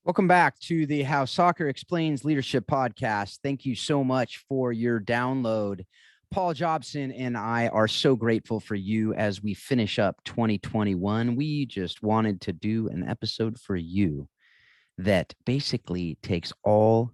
Welcome back to the How Soccer Explains Leadership podcast. Thank you so much for your download. Paul Jobson and I are so grateful for you as we finish up 2021. We just wanted to do an episode for you that basically takes all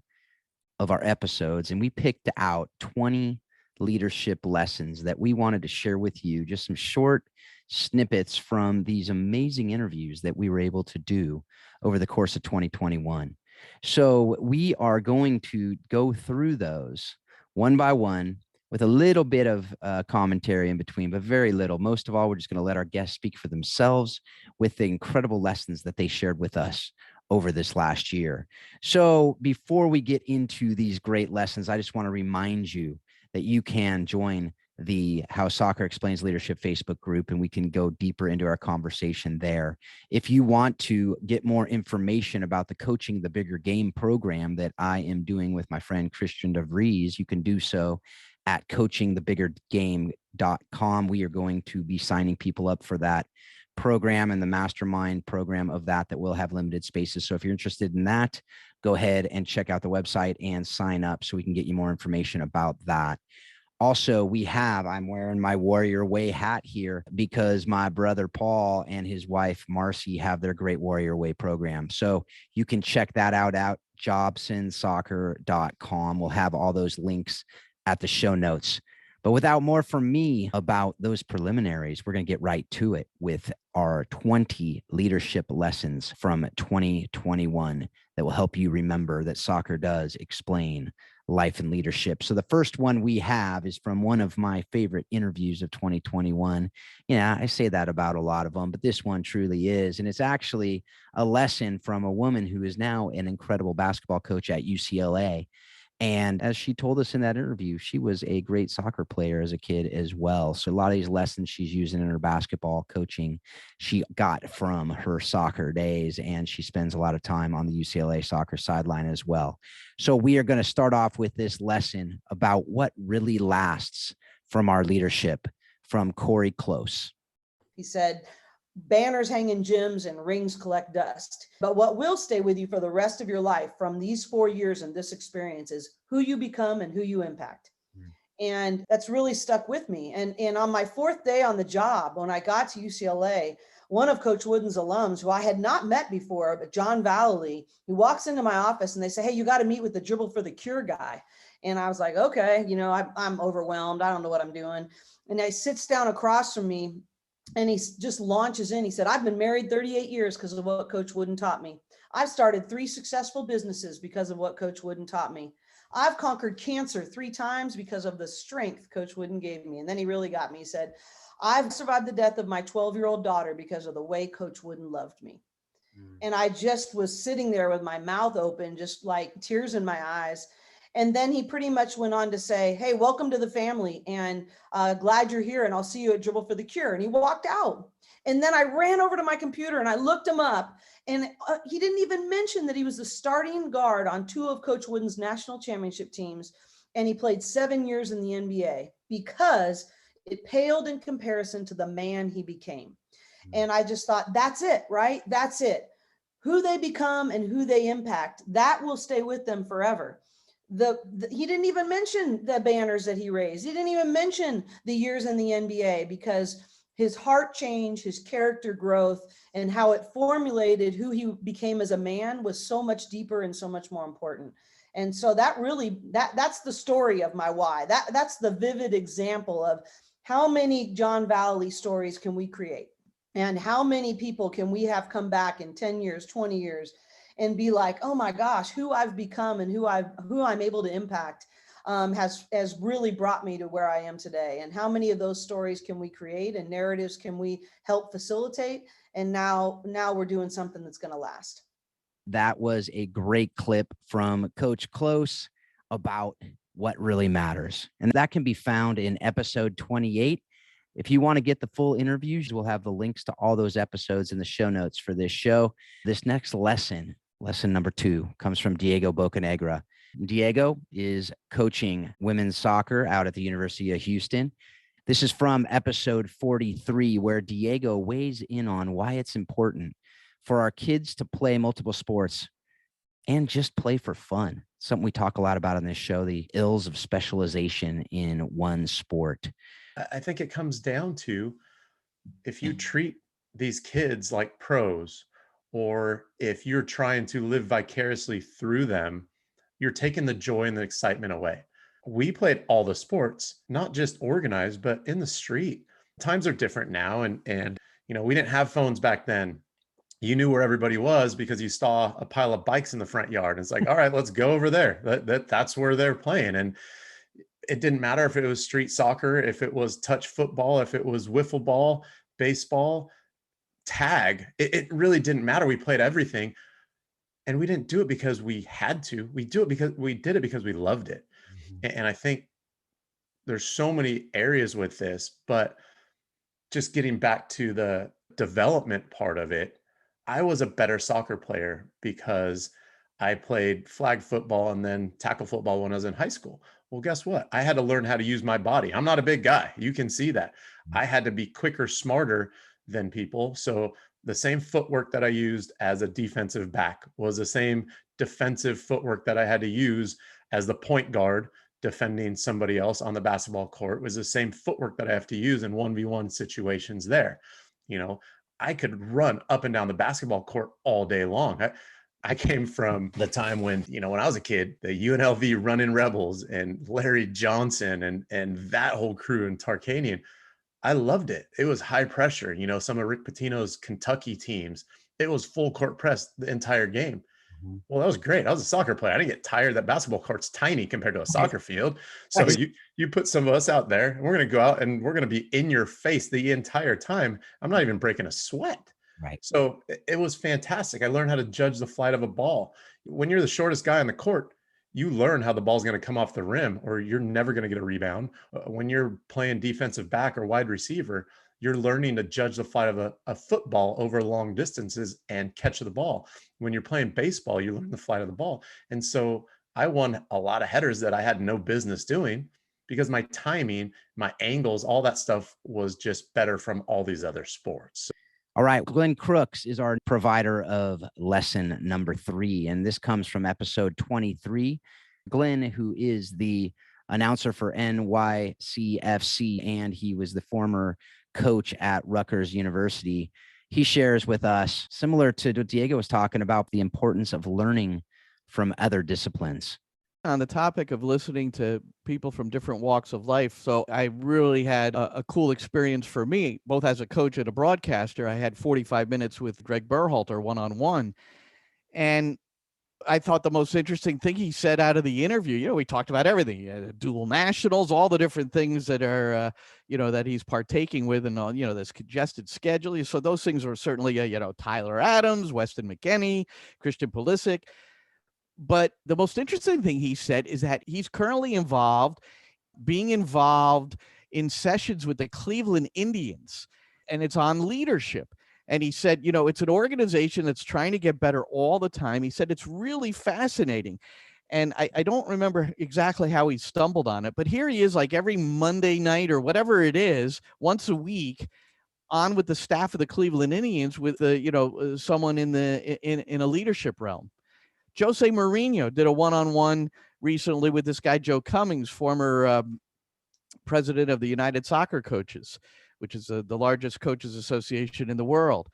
of our episodes and we picked out 20 leadership lessons that we wanted to share with you, just some short snippets from these amazing interviews that we were able to do over the course of 2021. So we are going to go through those one by one with a little bit of commentary in between, but very little. Most of all, we're just going to let our guests speak for themselves with the incredible lessons that they shared with us over this last year. So before we get into these great lessons, I just want to remind you that you can join the How Soccer Explains Leadership Facebook group, and we can go deeper into our conversation there. If you want to get more information about the Coaching the Bigger Game program that I am doing with my friend Christian DeVries, you can do so at coachingthebiggergame.com. We are going to be signing people up for that program and the mastermind program of that will have limited spaces. So if you're interested in that, go ahead and check out the website and sign up so we can get you more information about that. Also, I'm wearing my Warrior Way hat here because my brother Paul and his wife Marci have their Great Warrior Way program. So you can check that out at jobsonsoccer.com. We'll have all those links at the show notes. But without more from me about those preliminaries, we're going to get right to it with our 20 leadership lessons from 2021 that will help you remember that soccer does explain life and leadership. So the first one we have is from one of my favorite interviews of 2021. Yeah, I say that about a lot of them, but this one truly is. And it's actually a lesson from a woman who is now an incredible basketball coach at UCLA. And as she told us in that interview, she was a great soccer player as a kid as well. So a lot of these lessons she's using in her basketball coaching, she got from her soccer days, and she spends a lot of time on the UCLA soccer sideline as well. So we are going to start off with this lesson about what really lasts from our leadership from Cori Close. He said, banners hang in gyms and rings collect dust. But what will stay with you for the rest of your life from these 4 years and this experience is who you become and who you impact. And that's really stuck with me. And on my fourth day on the job, when I got to UCLA, one of Coach Wooden's alums, who I had not met before, but John Vallely, he walks into my office and they say, hey, you got to meet with the Dribble for the Cure guy. And I was like, okay, I'm overwhelmed. I don't know what I'm doing. And he sits down across from me and he just launches in. He said, I've been married 38 years because of what Coach Wooden taught me. I've started 3 successful businesses because of what Coach Wooden taught me. I've conquered cancer 3 times because of the strength Coach Wooden gave me. And then he really got me. He said, I've survived the death of my 12-year-old daughter because of the way Coach Wooden loved me. And I just was sitting there with my mouth open, just like tears in my eyes. And then he pretty much went on to say, hey, welcome to the family, and glad you're here, and I'll see you at Dribble for the Cure. And he walked out. And then I ran over to my computer and I looked him up, and he didn't even mention that he was the starting guard on 2 of Coach Wooden's national championship teams. And he played 7 years in the NBA because it paled in comparison to the man he became. And I just thought, that's it, right? That's it. Who they become and who they impact, that will stay with them forever. He didn't even mention the banners that he raised. He didn't even mention the years in the NBA because his heart change, his character growth, and how it formulated who he became as a man was so much deeper and so much more important. And so that's the story of my why. That's the vivid example of how many John Vallely stories can we create, and how many people can we have come back in 10 years, 20 years, and be like, oh my gosh, who I've become and who I'm able to impact has really brought me to where I am today. And how many of those stories can we create and narratives can we help facilitate? And now we're doing something that's going to last. That was a great clip from Coach Close about what really matters. And that can be found in episode 28. If you want to get the full interviews, we'll have the links to all those episodes in the show notes for this show. This next lesson number 2, comes from Diego Bocanegra. Diego is coaching women's soccer out at the University of Houston. This is from episode 43, where Diego weighs in on why it's important for our kids to play multiple sports and just play for fun. Something we talk a lot about on this show, the ills of specialization in one sport. I think it comes down to, if you treat these kids like pros, or if you're trying to live vicariously through them, you're taking the joy and the excitement away. We played all the sports, not just organized, but in the street. Times are different now. And we didn't have phones back then. You knew where everybody was because you saw a pile of bikes in the front yard. It's like, all right, let's go over there. That's where they're playing. And it didn't matter if it was street soccer, if it was touch football, if it was wiffle ball, baseball, tag. It really didn't matter. We played everything. And we didn't do it because we had to. We did it because we loved it. Mm-hmm. And I think there's so many areas with this, but just getting back to the development part of it, I was a better soccer player because I played flag football and then tackle football when I was in high school. Well, guess what? I had to learn how to use my body. I'm not a big guy. You can see that. I had to be quicker, smarter than people. So the same footwork that I used as a defensive back was the same defensive footwork that I had to use as the point guard defending somebody else on the basketball court. It was the same footwork that I have to use in 1v1 situations there. I could run up and down the basketball court all day long. I came from the time when, when I was a kid, the UNLV Running Rebels and Larry Johnson and that whole crew in Tarkanian. I loved it. It was high pressure. Some of Rick Pitino's Kentucky teams, it was full court press the entire game. Mm-hmm. Well, that was great. I was a soccer player. I didn't get tired. That basketball court's tiny compared to a soccer field. So you put some of us out there, and we're going to go out and we're going to be in your face the entire time. I'm not even breaking a sweat. Right. So it was fantastic. I learned how to judge the flight of a ball. When you're the shortest guy on the court, you learn how the ball's going to come off the rim, or you're never going to get a rebound. When you're playing defensive back or wide receiver, you're learning to judge the flight of a football over long distances and catch the ball. When you're playing baseball, you learn the flight of the ball. And so I won a lot of headers that I had no business doing because my timing, my angles, all that stuff was just better from all these other sports. All right. Glenn Crooks is our provider of lesson number 3. And this comes from episode 23. Glenn, who is the announcer for NYCFC, and he was the former coach at Rutgers University. He shares with us, similar to what Diego was talking about, the importance of learning from other disciplines. On the topic of listening to people from different walks of life. So I really had a cool experience for me, both as a coach and a broadcaster. I had 45 minutes with Greg Berhalter one-on-one. And I thought the most interesting thing he said out of the interview, we talked about everything, dual nationals, all the different things that are, that he's partaking with, and all, this congested schedule. So those things are certainly, Tyler Adams, Weston McKennie, Christian Pulisic. But the most interesting thing he said is that he's currently being involved in sessions with the Cleveland Indians, and it's on leadership. And he said, it's an organization that's trying to get better all the time. He said, it's really fascinating. And I don't remember exactly how he stumbled on it, but here he is, like every Monday night or whatever it is, once a week, on with the staff of the Cleveland Indians with someone in a leadership realm. Jose Mourinho did a one-on-one recently with this guy, Joe Cummings, former president of the United Soccer Coaches, which is the largest coaches association in the world.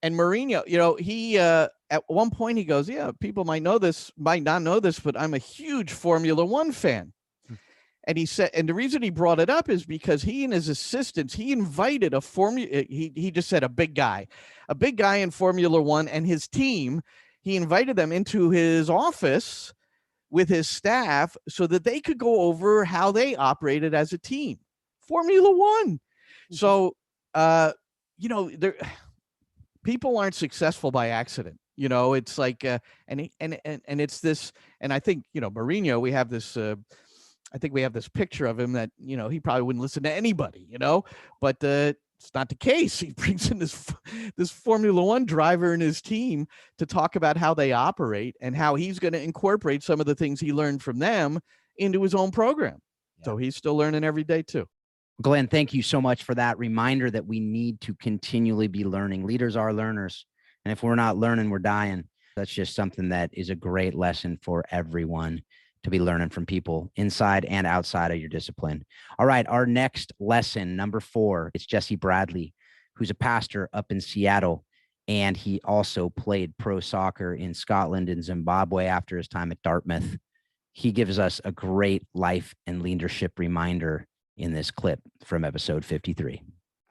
And Mourinho, he at one point he goes, people might not know this, but I'm a huge Formula One fan. And he said, and the reason he brought it up is because he and his assistants, he invited he just said a big guy in Formula One and his team. He invited them into his office with his staff so that they could go over how they operated as a team. Formula One. So, people aren't successful by accident. It's like, and it's this, and I think, Mourinho, we have this, I think we have this picture of him that, he probably wouldn't listen to anybody, but it's not the case. He brings in this Formula One driver and his team to talk about how they operate and how he's going to incorporate some of the things he learned from them into his own program. Yeah. So he's still learning every day too. Glenn, thank you so much for that reminder that we need to continually be learning. Leaders are learners. And if we're not learning, we're dying. That's just something that is a great lesson for everyone to be learning from people inside and outside of your discipline. All right. Our next lesson, number 4, it's Jesse Bradley, who's a pastor up in Seattle. And he also played pro soccer in Scotland and Zimbabwe after his time at Dartmouth. He gives us a great life and leadership reminder in this clip from episode 53.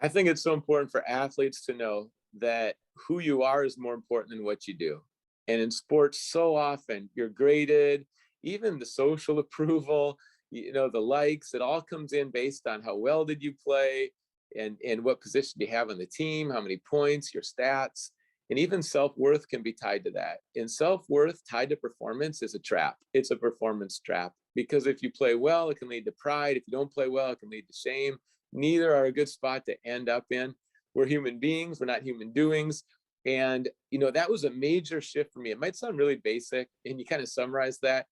I think it's so important for athletes to know that who you are is more important than what you do. And in sports, so often you're graded, even the social approval, the likes, it all comes in based on how well did you play and what position do you have on the team, how many points, your stats, and even self-worth can be tied to that. And self-worth tied to performance is a trap. It's a performance trap, because if you play well, it can lead to pride. If you don't play well, it can lead to shame. Neither are a good spot to end up in. We're human beings, we're not human doings. And, that was a major shift for me. It might sound really basic, and you kind of summarize that,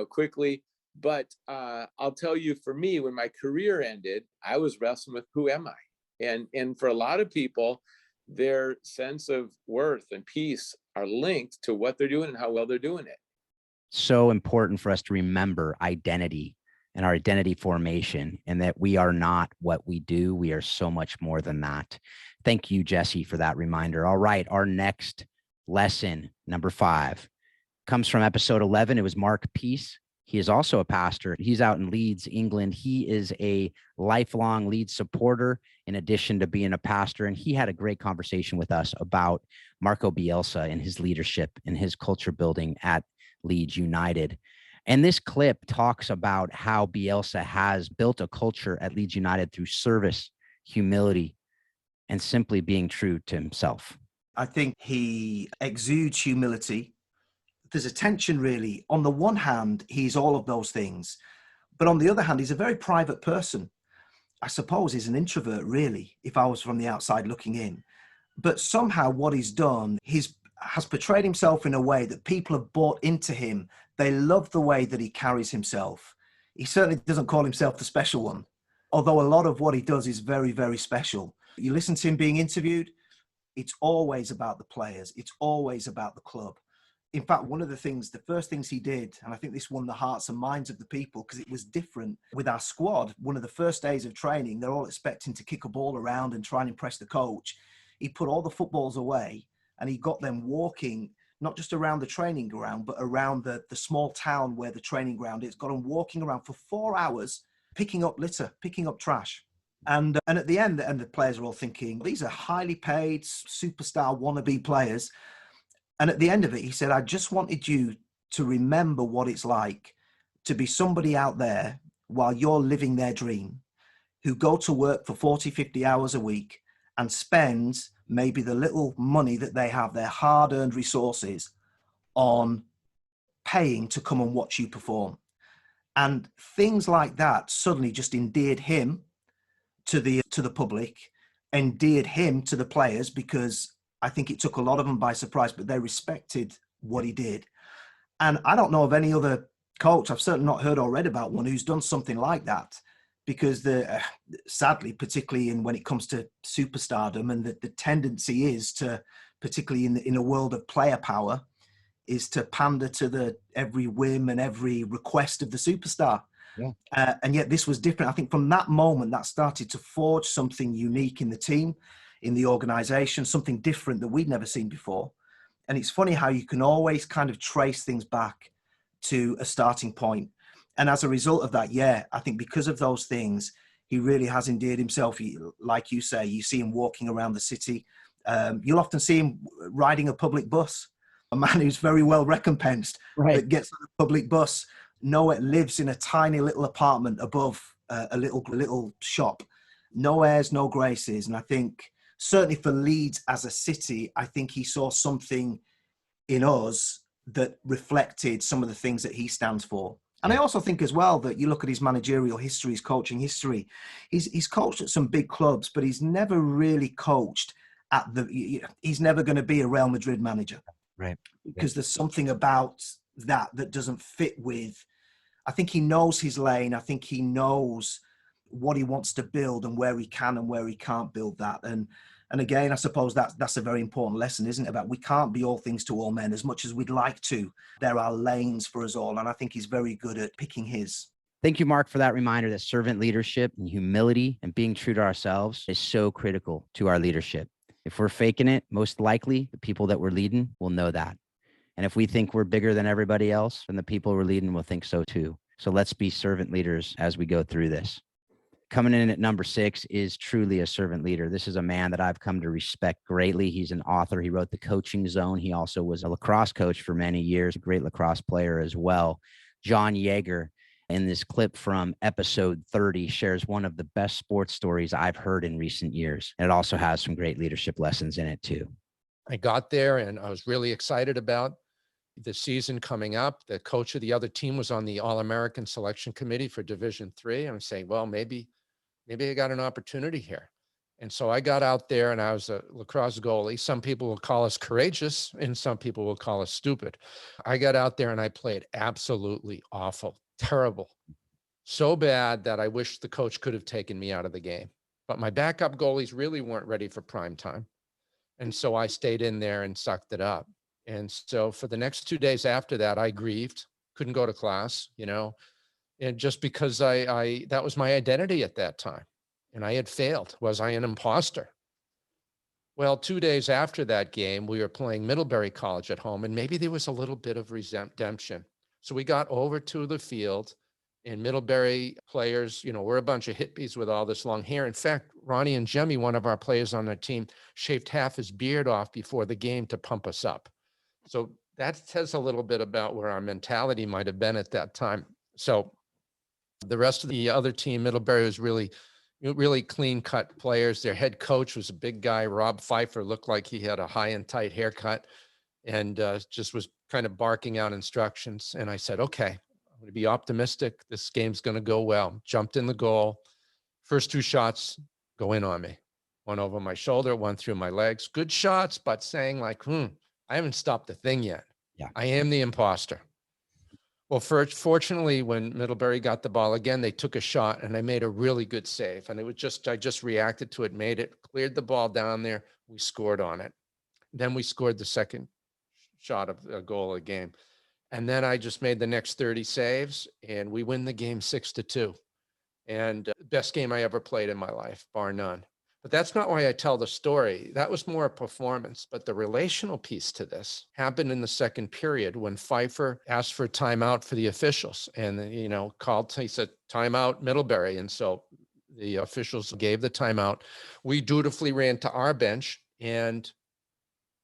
quickly. But I'll tell you, for me, when my career ended, I was wrestling with who am I? And for a lot of people, their sense of worth and peace are linked to what they're doing and how well they're doing it. So important for us to remember identity and our identity formation, and that we are not what we do. We are so much more than that. Thank you, Jesse, for that reminder. All right. Our next lesson, number 5, comes from episode 11. It was Mark Pease. He is also a pastor. He's out in Leeds, England. He is a lifelong Leeds supporter in addition to being a pastor. And he had a great conversation with us about Marco Bielsa and his leadership and his culture building at Leeds United. And this clip talks about how Bielsa has built a culture at Leeds United through service, humility, and simply being true to himself. I think he exudes humility. There's a tension, really. On the one hand, he's all of those things. But on the other hand, he's a very private person. I suppose he's an introvert, really, if I was from the outside looking in. But somehow what he's done, has portrayed himself in a way that people have bought into him. They love the way that he carries himself. He certainly doesn't call himself the special one, although a lot of what he does is very, very special. You listen to him being interviewed, it's always about the players. It's always about the club. In fact, one of the first things he did, and I think this won the hearts and minds of the people because it was different with our squad. One of the first days of training, they're all expecting to kick a ball around and try and impress the coach. He put all the footballs away and he got them walking, not just around the training ground, but around the small town where the training ground is. Got them walking around for 4 hours, picking up litter, picking up trash. And at the end, and the players are all thinking, these are highly paid, superstar wannabe players. And at the end of it, he said, I just wanted you to remember what it's like to be somebody out there while you're living their dream, who go to work for 40, 50 hours a week and spend maybe the little money that they have, their hard-earned resources, on paying to come and watch you perform. And things like that suddenly just endeared him to the public, endeared him to the players, because I think it took a lot of them by surprise, but they respected what he did. And I don't know of any other coach, I've certainly not heard or read about one who's done something like that, because sadly, particularly when it comes to superstardom, and the tendency is to, particularly in a world of player power, is to pander to every whim and every request of the superstar. Yeah. And yet this was different. I think from that moment, that started to forge something unique in the team, in the organization, something different that we'd never seen before. And it's funny how you can always kind of trace things back to a starting point. And as a result of that, yeah, I think because of those things, he really has endeared himself. Like you say, you see him walking around the city. You'll often see him riding a public bus, a man who's very well recompensed, right, that gets on a public bus. Noah lives in a tiny little apartment above a little shop. No airs, no graces. And I think certainly for Leeds as a city, I think he saw something in us that reflected some of the things that he stands for. And I also think as well that you look at his managerial history, his coaching history, he's coached at some big clubs, but he's never really coached at he's never going to be a Real Madrid manager. Right. Because there's something about that doesn't fit with, I think he knows his lane. I think he knows what he wants to build and where he can and where he can't build that. And And again, I suppose that's a very important lesson, isn't it? About we can't be all things to all men as much as we'd like to. There are lanes for us all. And I think he's very good at picking his. Thank you, Mark, for that reminder that servant leadership and humility and being true to ourselves is so critical to our leadership. If we're faking it, most likely the people that we're leading will know that. And if we think we're bigger than everybody else, then the people we're leading will think so too. So let's be servant leaders as we go through this. Coming in at number 6 is truly a servant leader. This is a man that I've come to respect greatly. He's an author. He wrote The Coaching Zone. He also was a lacrosse coach for many years, a great lacrosse player as well. John Yeager, in this clip from episode 30, shares one of the best sports stories I've heard in recent years. And it also has some great leadership lessons in it too. I got there and I was really excited about the season coming up. The coach of the other team was on the All-American selection committee for Division III. I'm saying, well, maybe I got an opportunity here. And so I got out there and I was a lacrosse goalie. Some people will call us courageous and some people will call us stupid. I got out there and I played absolutely awful, terrible, so bad that I wish the coach could have taken me out of the game. But my backup goalies really weren't ready for prime time. And so I stayed in there and sucked it up. And so for the next 2 days after that, I grieved, couldn't go to class, and just because that was my identity at that time. And I had failed. Was I an imposter? Well, 2 days after that game, we were playing Middlebury College at home, and maybe there was a little bit of redemption. So we got over to the field, and Middlebury players, we're a bunch of hippies with all this long hair. In fact, Ronnie and Jemmy, one of our players on their team, shaved half his beard off before the game to pump us up. So that says a little bit about where our mentality might have been at that time. So the rest of the other team, Middlebury, was really clean cut players. Their head coach was a big guy. Rob Pfeiffer looked like he had a high and tight haircut and just was kind of barking out instructions. And I said, okay, I'm going to be optimistic. This game's going to go well. Jumped in the goal. First 2 shots go in on me. One over my shoulder, one through my legs. Good shots, but saying like, I haven't stopped the thing yet. Yeah. I am the imposter. Well, fortunately, when Middlebury got the ball again, they took a shot and I made a really good save. And I just reacted to it, made it, cleared the ball down there. We scored on it. Then we scored the second shot of a goal of the game. And then I just made the next 30 saves and we win the game 6-2. And best game I ever played in my life, bar none. But that's not why I tell the story. That was more a performance. But the relational piece to this happened in the second period when Pfeiffer asked for a timeout for the officials and, he said, timeout Middlebury. And so the officials gave the timeout. We dutifully ran to our bench and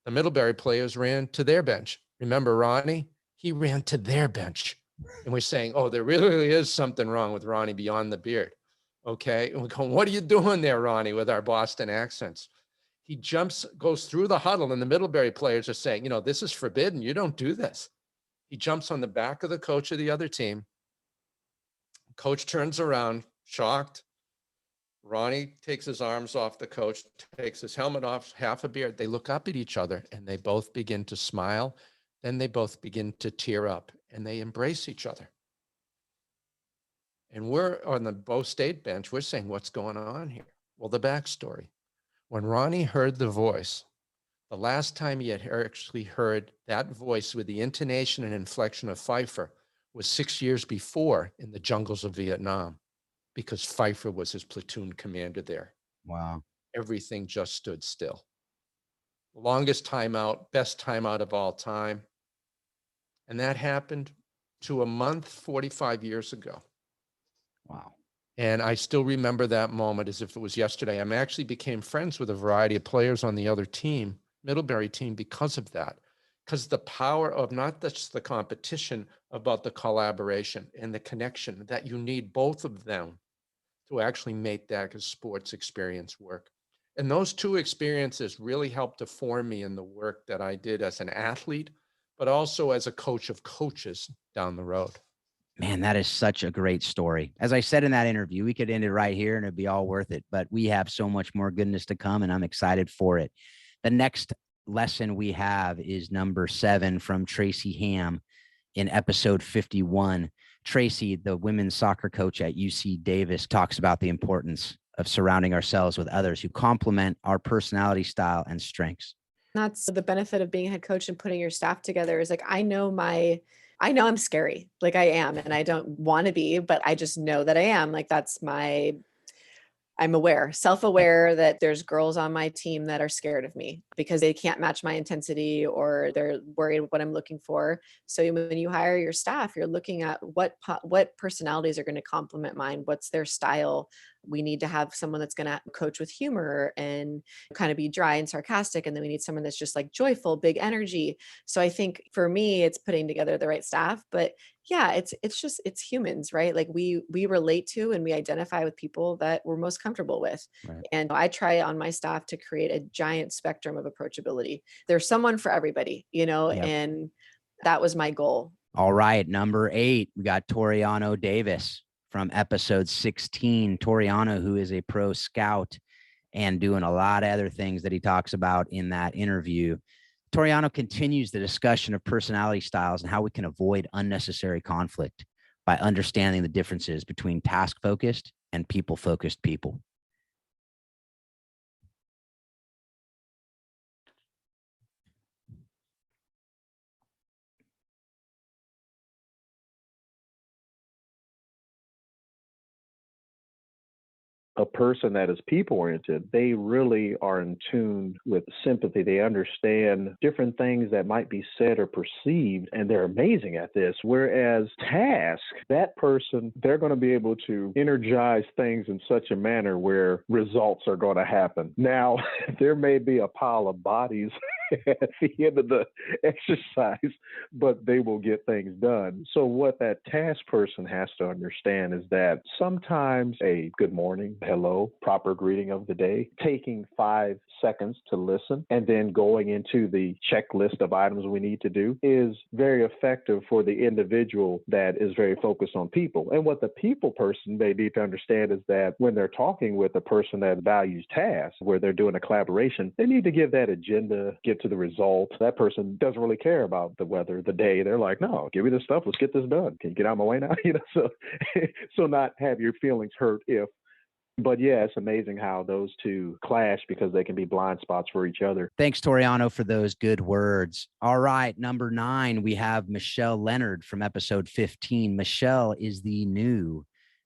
the Middlebury players ran to their bench. Remember Ronnie? He ran to their bench. And we're saying, oh, there really is something wrong with Ronnie beyond the beard. Okay. And we're going, what are you doing there, Ronnie, with our Boston accents? He goes through the huddle and the Middlebury players are saying, this is forbidden. You don't do this. He jumps on the back of the coach of the other team. Coach turns around, shocked. Ronnie takes his arms off the coach, takes his helmet off, half a beard. They look up at each other and they both begin to smile. Then they both begin to tear up and they embrace each other. And we're on the Bo State bench. We're saying, what's going on here? Well, the backstory. When Ronnie heard the voice, the last time he had actually heard that voice with the intonation and inflection of Pfeiffer was 6 years before in the jungles of Vietnam, because Pfeiffer was his platoon commander there. Wow. Everything just stood still. Longest timeout, best timeout of all time. And that happened to a month 45 years ago. Wow. And I still remember that moment as if it was yesterday. I actually became friends with a variety of players on the other team, Middlebury team, because of that. Because the power of not just the competition, about the collaboration and the connection that you need both of them to actually make that sports experience work. And those 2 experiences really helped to form me in the work that I did as an athlete, but also as a coach of coaches down the road. Man, that is such a great story. As I said in that interview, we could end it right here and it'd be all worth it, but we have so much more goodness to come and I'm excited for it. The next lesson we have is number 7 from Tracy Hamm in episode 51. Tracy, the women's soccer coach at UC Davis, talks about the importance of surrounding ourselves with others who complement our personality style and strengths. That's the benefit of being a head coach and putting your staff together is like, I know I'm scary. Like I am, and I don't want to be, but I just know that I am. Like I'm aware, self-aware that there's girls on my team that are scared of me because they can't match my intensity or they're worried what I'm looking for. So when you hire your staff, you're looking at what personalities are going to complement mine. What's their style? We need to have someone that's going to coach with humor and kind of be dry and sarcastic. And then we need someone that's just like joyful, big energy. So I think for me, it's putting together the right staff, but yeah, it's humans, right? Like we relate to and we identify with people that we're most comfortable with. Right. And I try on my staff to create a giant spectrum of approachability. There's someone for everybody, Yep. and that was my goal. All right. Number 8, we got Toriono Davis from episode 16. Toriono, who is a pro scout and doing a lot of other things that he talks about in that interview. Toriono continues the discussion of personality styles and how we can avoid unnecessary conflict by understanding the differences between task-focused and people-focused people. A person that is people-oriented, they really are in tune with sympathy. They understand different things that might be said or perceived, and they're amazing at this. Whereas task, that person, they're going to be able to energize things in such a manner where results are going to happen. Now, there may be a pile of bodies at the end of the exercise, but they will get things done. So what that task person has to understand is that sometimes a good morning, hello, proper greeting of the day, taking 5 seconds to listen, and then going into the checklist of items we need to do is very effective for the individual that is very focused on people. And what the people person may need to understand is that when they're talking with a person that values tasks, where they're doing a collaboration, they need to give that agenda, get to the result. That person doesn't really care about the weather, the day. They're like, no, give me this stuff. Let's get this done. Can you get out of my way now? So not have your feelings hurt if. But yeah, it's amazing how those two clash because they can be blind spots for each other. Thanks, Toriono, for those good words. All right, number 9, we have Michelle Lenard from episode 15. Michelle is the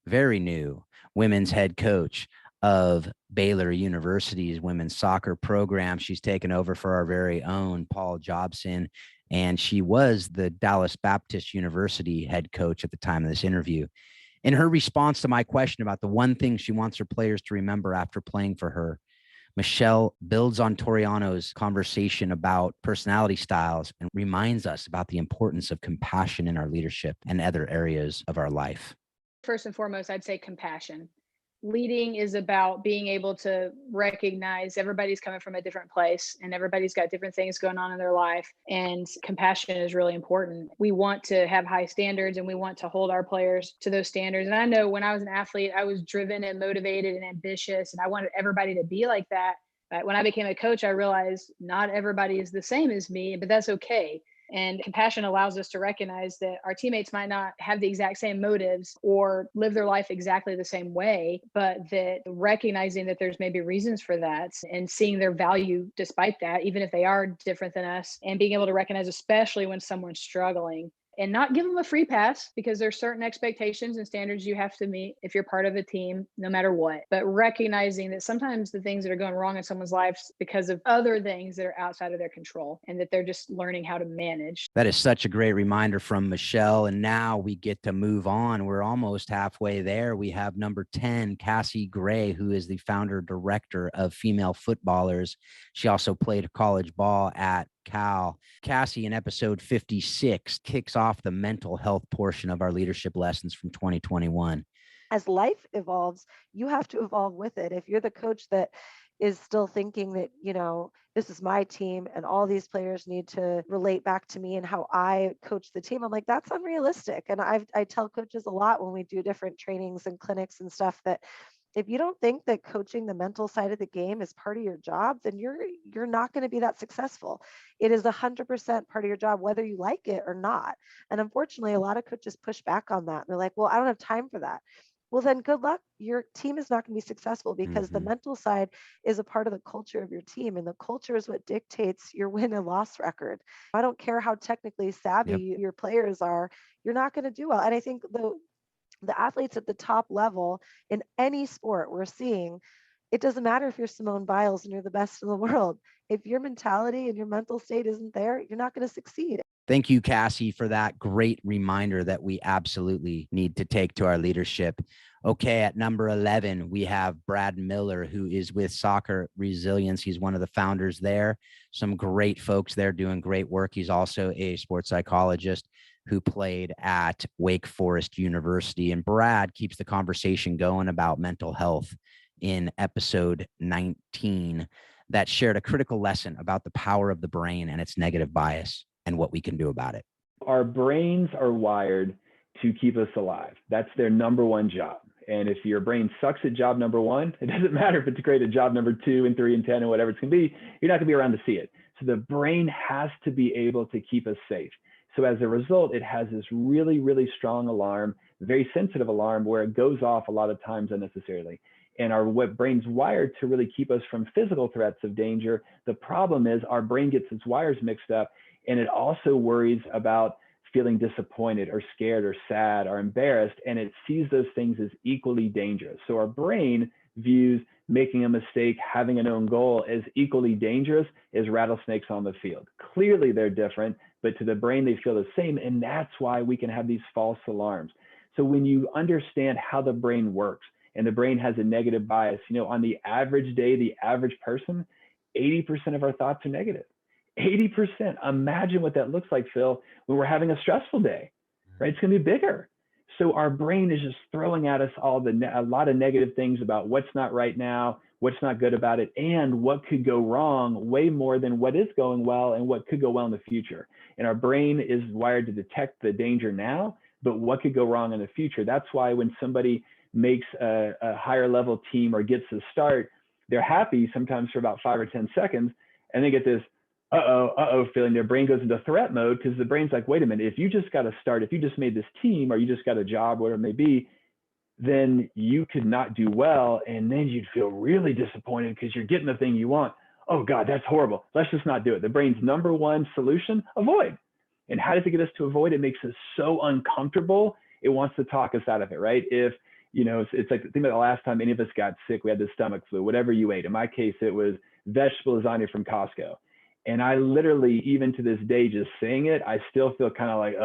very new women's head coach of Baylor University's women's soccer program. She's taken over for our very own Paul Jobson, and she was the Dallas Baptist University head coach at the time of this interview. In her response to my question about the one thing she wants her players to remember after playing for her, Michelle builds on Toriono's conversation about personality styles and reminds us about the importance of compassion in our leadership and other areas of our life. First and foremost, I'd say compassion. Leading is about being able to recognize everybody's coming from a different place and everybody's got different things going on in their life. And compassion is really important. We want to have high standards and we want to hold our players to those standards. And I know when I was an athlete, I was driven and motivated and ambitious, and I wanted everybody to be like that. But when I became a coach, I realized not everybody is the same as me, but that's okay. And compassion allows us to recognize that our teammates might not have the exact same motives or live their life exactly the same way, but that recognizing that there's maybe reasons for that and seeing their value despite that, even if they are different than us, and being able to recognize, especially when someone's struggling, and not give them a free pass because there's certain expectations and standards you have to meet if you're part of a team, no matter what. But recognizing that sometimes the things that are going wrong in someone's lives because of other things that are outside of their control and that they're just learning how to manage. That is such a great reminder from Michelle. And now we get to move on. We're almost halfway there. We have number 10, Kassie Gray, who is the founder director of Female Footballers. She also played college ball at Cal. Kassie, in episode 56, kicks off the mental health portion of our leadership lessons from 2021. As life evolves, you have to evolve with it. If you're the coach that is still thinking that, this is my team and all these players need to relate back to me and how I coach the team, I'm like, that's unrealistic. And I tell coaches a lot when we do different trainings and clinics and stuff that if you don't think that coaching the mental side of the game is part of your job, then you're not going to be that successful. It is 100% part of your job, whether you like it or not. And unfortunately, a lot of coaches push back on that. They're like, well, I don't have time for that. well, then good luck. Your team is not going to be successful because the mental side is a part of the culture of your team. And the culture is what dictates your win and loss record. I don't care how technically savvy your players are, you're not going to do well. And I think the athletes at the top level in any sport we're seeing, it doesn't matter if you're Simone Biles and you're the best in the world. If your mentality and your mental state isn't there, you're not going to succeed. Thank you, Kassie, for that great reminder that we absolutely need to take to our leadership. Okay, at number 11, we have Brad Miller, who is with Soccer Resilience. He's one of the founders there. Some great folks there doing great work. He's also a sports psychologist who played at Wake Forest University. And Brad keeps the conversation going about mental health in episode 19 that shared a critical lesson about the power of the brain and its negative bias and what we can do about it. Our brains are wired to keep us alive. That's their number one job. And if your brain sucks at job number one, it doesn't matter if it's great at job number 2 and 3 and 10 and whatever it's going to be, you're not going to be around to see it. So the brain has to be able to keep us safe. So as a result, it has this really, really strong alarm, very sensitive alarm where it goes off a lot of times unnecessarily. And our brain's wired to really keep us from physical threats of danger. The problem is our brain gets its wires mixed up, and it also worries about feeling disappointed or scared or sad or embarrassed, and it sees those things as equally dangerous. So our brain views making a mistake, having a known goal as equally dangerous as rattlesnakes on the field. Clearly they're different, but to the brain they feel the same, and that's why we can have these false alarms. So when you understand how the brain works, and the brain has a negative bias, you know, on the average day, the average person, 80% of our thoughts are negative. 80%. Imagine what that looks like, Phil, when we're having a stressful day, right? It's going to be bigger. So our brain is just throwing at us a lot of negative things about what's not right now, what's not good about it, and what could go wrong way more than what is going well and what could go well in the future. And our brain is wired to detect the danger now, but what could go wrong in the future. That's why when somebody makes a higher level team or gets a start, they're happy sometimes for about 5 or 10 seconds, and they get this feeling. Their brain goes into threat mode because the brain's like, wait a minute, if you just got a start, if you just made this team or you just got a job, whatever it may be, then you could not do well, and then you'd feel really disappointed because you're getting the thing you want. Oh God, that's horrible. Let's just not do it. The brain's number one solution, avoid. And how does it get us to avoid? It makes us so uncomfortable. It wants to talk us out of it, right? If you know, it's like, think about the last time any of us got sick, we had the stomach flu, whatever you ate. In my case, it was vegetable lasagna from Costco. And I literally, even to this day, just saying it, I still feel kind of like,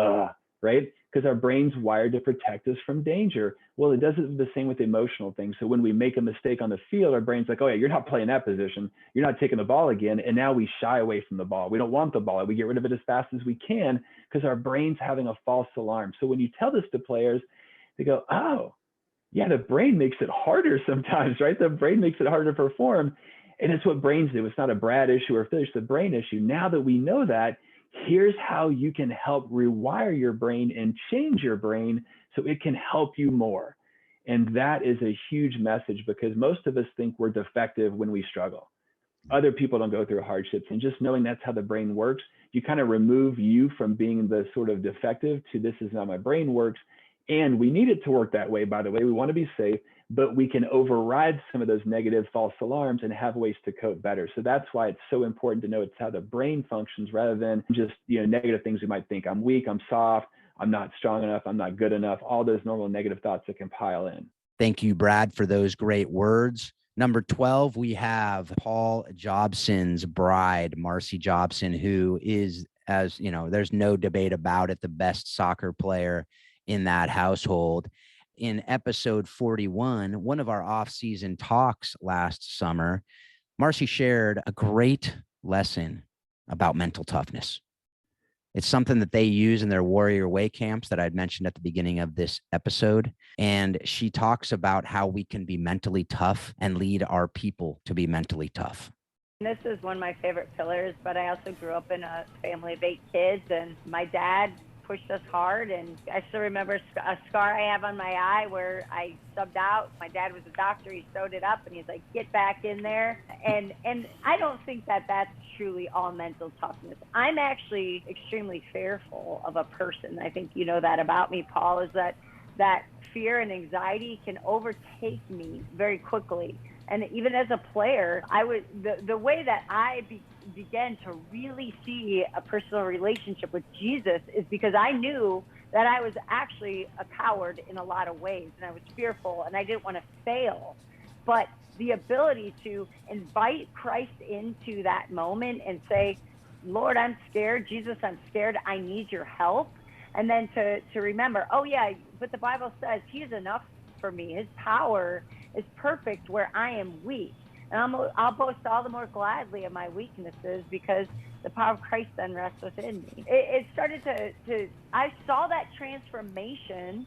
right? Because our brain's wired to protect us from danger. Well, it does it the same with emotional things. So when we make a mistake on the field, our brain's like, oh yeah, you're not playing that position. You're not taking the ball again. And now we shy away from the ball. We don't want the ball. We get rid of it as fast as we can because our brain's having a false alarm. So when you tell this to players, they go, oh, yeah, the brain makes it harder sometimes, right? The brain makes it harder to perform. And it's what brains do. It's not a Brad issue or Phil, it's a brain issue. Now that we know that, here's how you can help rewire your brain and change your brain so it can help you more. And that is a huge message because most of us think we're defective when we struggle. Other people don't go through hardships. And just knowing that's how the brain works, you kind of remove you from being the sort of defective to this is how my brain works. And we need it to work that way, by the way. We want to be safe, but we can override some of those negative false alarms and have ways to cope better. So that's why it's so important to know it's how the brain functions rather than just, you know, negative things we might think. I'm weak, I'm soft, I'm not strong enough, I'm not good enough, all those normal negative thoughts that can pile in. Thank you, Brad, for those great words. Number 12, we have Paul Jobson's bride, Marci Jobson, who is, as you know, there's no debate about it, the best soccer player in that household. In episode 41, one of our off-season talks last summer, Marci shared a great lesson about mental toughness. It's something that they use in their Warrior Way camps that I'd mentioned at the beginning of this episode. And she talks about how we can be mentally tough and lead our people to be mentally tough. This is one of my favorite pillars, but I also grew up in a family of 8 kids, and my dad pushed us hard, and I still remember a scar I have on my eye where I subbed out. My dad was a doctor, he sewed it up, and he's like, get back in there. And I don't think that that's truly all mental toughness. I'm actually extremely fearful of a person. I think you know that about me, Paul, is that that fear and anxiety can overtake me very quickly. And even as a player, the way that I began to really see a personal relationship with Jesus is because I knew that I was actually a coward in a lot of ways, and I was fearful, and I didn't want to fail. But the ability to invite Christ into that moment and say, Lord, I'm scared. Jesus, I'm scared. I need your help. And then to remember, oh yeah, but the Bible says he is enough for me. His power is perfect where I am weak. And I'll boast all the more gladly of my weaknesses because the power of Christ then rests within me. It started I saw that transformation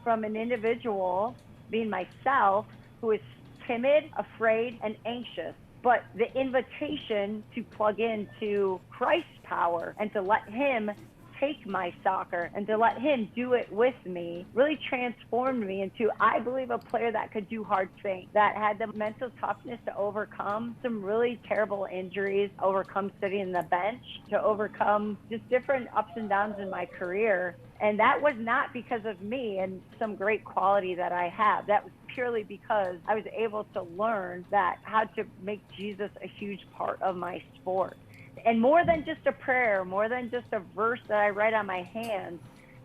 from an individual being myself who is timid, afraid, and anxious. But the invitation to plug into Christ's power and to let him take my soccer and to let him do it with me really transformed me into, I believe, a player that could do hard things, that had the mental toughness to overcome some really terrible injuries, overcome sitting in the bench, to overcome just different ups and downs in my career. And that was not because of me and some great quality that I have. That was purely because I was able to learn that how to make Jesus a huge part of my sport. And more than just a prayer, more than just a verse that I write on my hands,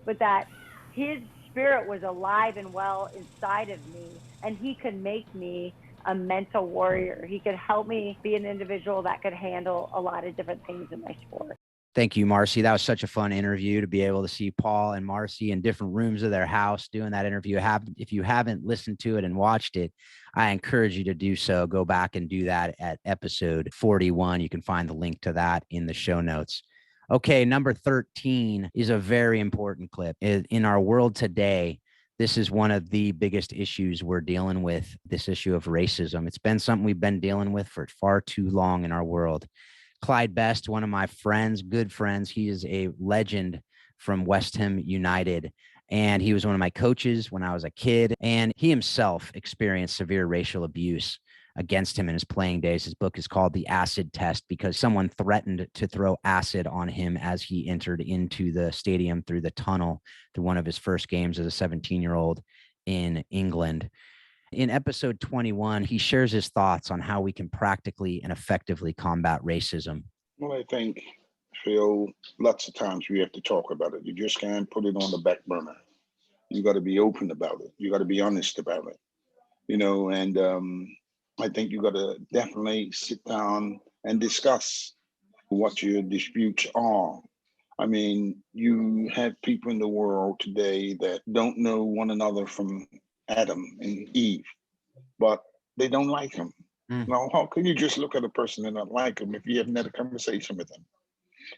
but that his spirit was alive and well inside of me, and he could make me a mental warrior. He could help me be an individual that could handle a lot of different things in my sport. Thank you, Marci. That was such a fun interview to be able to see Paul and Marci in different rooms of their house doing that interview. If you haven't listened to it and watched it, I encourage you to do so. Go back and do that at episode 41. You can find the link to that in the show notes. Okay, number 13 is a very important clip. In our world today, this is one of the biggest issues we're dealing with, this issue of racism. It's been something we've been dealing with for far too long in our world. Clyde Best, one of my friends, good friends, he is a legend from West Ham United. And he was one of my coaches when I was a kid. And he himself experienced severe racial abuse against him in his playing days. His book is called The Acid Test because someone threatened to throw acid on him as he entered into the stadium through the tunnel through one of his first games as a 17-year-old in England. In episode 21, he shares his thoughts on how we can practically and effectively combat racism. Well, I think, Phil, lots of times we have to talk about it. You just can't put it on the back burner. You got to be open about it. You got to be honest about it, and I think you got to definitely sit down and discuss what your disputes are. I mean, you have people in the world today that don't know one another from Adam and Eve, but they don't like him. Now, how can you just look at a person and not like him if you haven't had a conversation with them?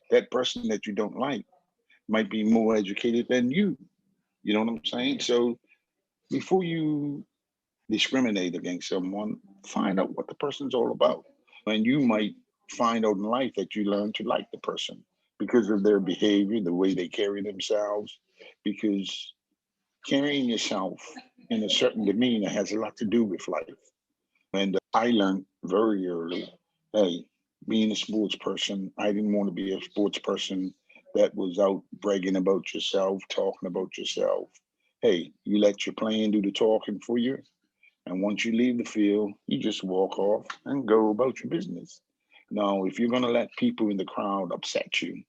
That person that you don't like might be more educated than you. You know what I'm saying? So before you discriminate against someone, find out what the person's all about. And you might find out in life that you learn to like the person because of their behavior, the way they carry themselves, because carrying yourself in a certain demeanor has a lot to do with life. And I learned very early, hey, being a sports person, I didn't want to be a sports person that was out bragging about yourself, talking about yourself. Hey, you let your playing do the talking for you. And once you leave the field, you just walk off and go about your business. Now, if you're going to let people in the crowd upset you,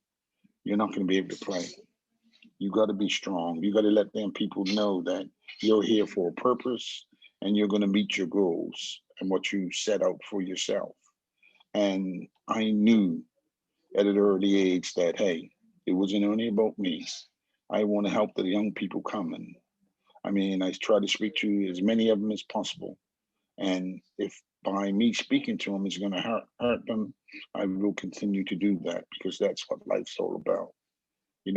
you're not going to be able to play. You got to be strong. You got to let them people know that you're here for a purpose and you're going to meet your goals and what you set out for yourself. And I knew at an early age that, hey, it wasn't only about me. I want to help the young people coming. I mean, I try to speak to as many of them as possible. And if by me speaking to them is going to hurt them, I will continue to do that because that's what life's all about.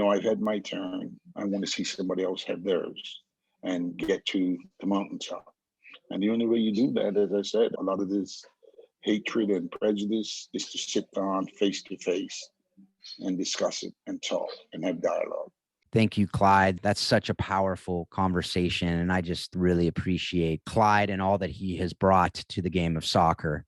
I've had my turn. I want to see somebody else have theirs and get to the mountaintop. And the only way you do that, as I said, a lot of this hatred and prejudice is to sit down face to face and discuss it and talk and have dialogue. Thank you, Clyde. That's such a powerful conversation. And I just really appreciate Clyde and all that he has brought to the game of soccer.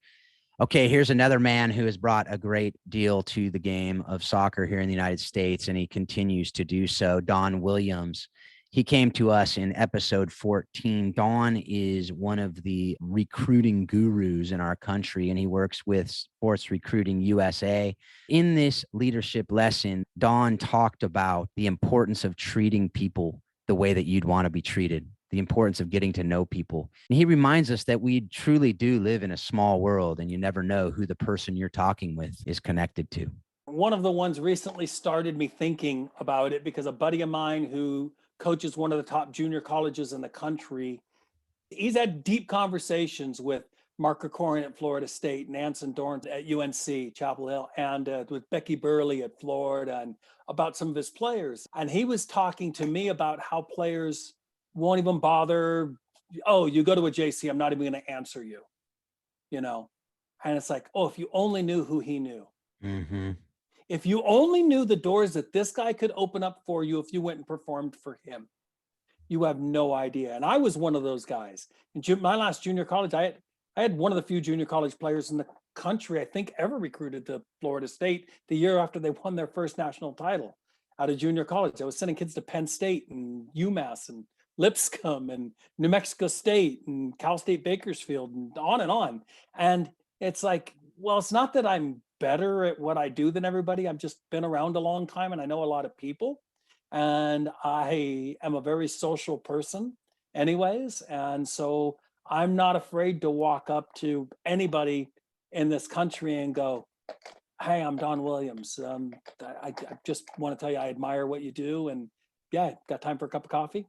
Okay, here's another man who has brought a great deal to the game of soccer here in the United States, and he continues to do so. Don Williams. He came to us in episode 14. Don is one of the recruiting gurus in our country, and he works with Sports Recruiting USA. In this leadership lesson, Don talked about the importance of treating people the way that you'd want to be treated, the importance of getting to know people. And he reminds us that we truly do live in a small world, and you never know who the person you're talking with is connected to. One of the ones recently started me thinking about it because a buddy of mine who coaches one of the top junior colleges in the country, he's had deep conversations with Mark Krikorian at Florida State, Nansen Dorrance at UNC, Chapel Hill, and with Becky Burley at Florida, and about some of his players. And he was talking to me about how players won't even bother. Oh, you go to a JC, I'm not even going to answer you, you know? And it's like, oh, if you only knew who he knew. Mm-hmm. If you only knew the doors that this guy could open up for you if you went and performed for him, you have no idea. And I was one of those guys. In my last junior college, I had one of the few junior college players in the country, I think, ever recruited to Florida State the year after they won their first national title out of junior college. I was sending kids to Penn State and UMass and Lipscomb and New Mexico State and Cal State Bakersfield and on and on. And it's like, well, it's not that I'm better at what I do than everybody. I've just been around a long time and I know a lot of people. And I am a very social person anyways. And so I'm not afraid to walk up to anybody in this country and go, hey, I'm Don Williams. I just want to tell you, I admire what you do. And yeah, got time for a cup of coffee?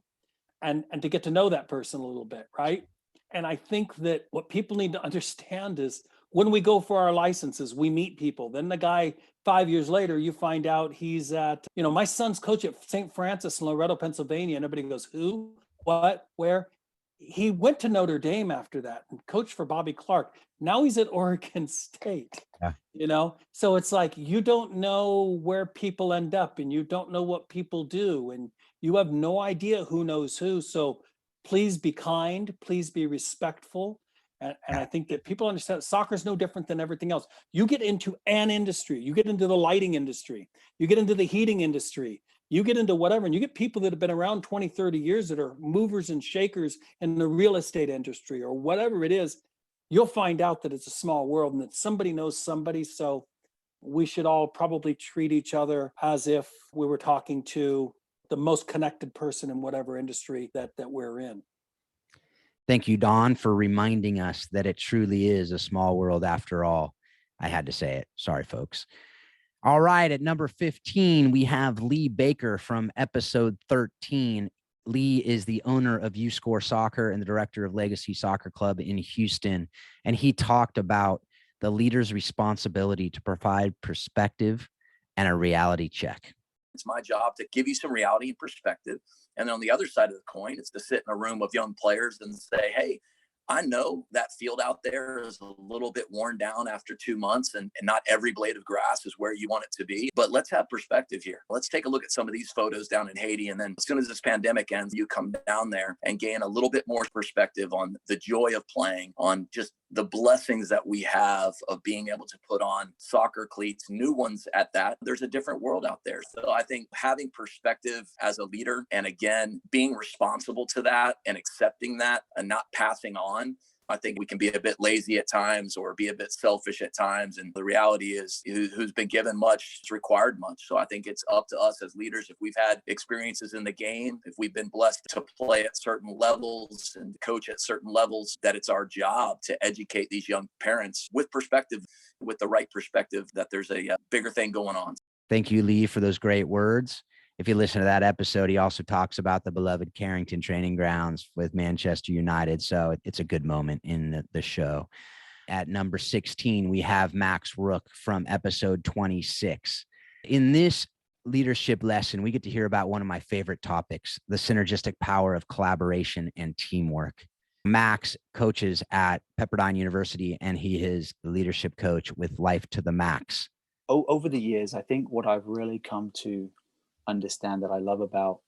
And to get to know that person a little bit, right? And I think that what people need to understand is when we go for our licenses, we meet people. Then the guy 5 years later, you find out he's at, my son's coach at St. Francis in Loretto, Pennsylvania. And everybody goes, who, what, where? He went to Notre Dame after that and coached for Bobby Clark. Now he's at Oregon State, So it's like, you don't know where people end up and you don't know what people do. And you have no idea who knows who. So please be kind, please be respectful. And I think that people understand soccer is no different than everything else. You get into an industry, you get into the lighting industry, you get into the heating industry, you get into whatever, and you get people that have been around 20, 30 years that are movers and shakers in the real estate industry or whatever it is, you'll find out that it's a small world and that somebody knows somebody. So we should all probably treat each other as if we were talking to the most connected person in whatever industry that we're in. Thank you, Don, for reminding us that it truly is a small world after all. I had to say it. Sorry, folks. All right. At number 15, we have Lee Baker from episode 13. Lee is the owner of U Score Soccer and the director of Legacy Soccer Club in Houston. And he talked about the leader's responsibility to provide perspective and a reality check. It's my job to give you some reality and perspective. And then on the other side of the coin, it's to sit in a room of young players and say, hey, I know that field out there is a little bit worn down after 2 months and not every blade of grass is where you want it to be. But let's have perspective here. Let's take a look at some of these photos down in Haiti. And then as soon as this pandemic ends, you come down there and gain a little bit more perspective on the joy of playing, on just the blessings that we have of being able to put on soccer cleats, new ones at that. There's a different world out there. So I think having perspective as a leader, and again, being responsible to that and accepting that and not passing on. I think we can be a bit lazy at times or be a bit selfish at times. And the reality is who's been given much is required much. So I think it's up to us as leaders. If we've had experiences in the game, if we've been blessed to play at certain levels and coach at certain levels, that it's our job to educate these young parents with perspective, with the right perspective, that there's a bigger thing going on. Thank you, Lee, for those great words. If you listen to that episode, he also talks about the beloved Carrington training grounds with Manchester United. So it's a good moment in the show. At number 16, we have Max Rook from episode 26. In this leadership lesson, we get to hear about one of my favorite topics, the synergistic power of collaboration and teamwork. Max coaches at Pepperdine University, and he is the leadership coach with Life to the Max. Over the years, I think what I've really come to understand that I love about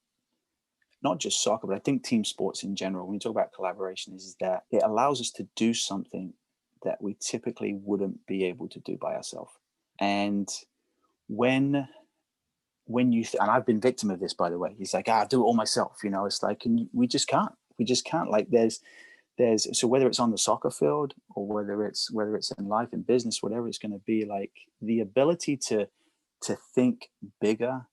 not just soccer, but I think team sports in general, when you talk about collaboration, is that it allows us to do something that we typically wouldn't be able to do by ourselves. And when when you, and I've been victim of this, by the way, he's like, I'll do it all myself. It's like, and we just can't, like there's, so whether it's on the soccer field or whether it's in life and business, whatever it's going to be, like the ability to think bigger,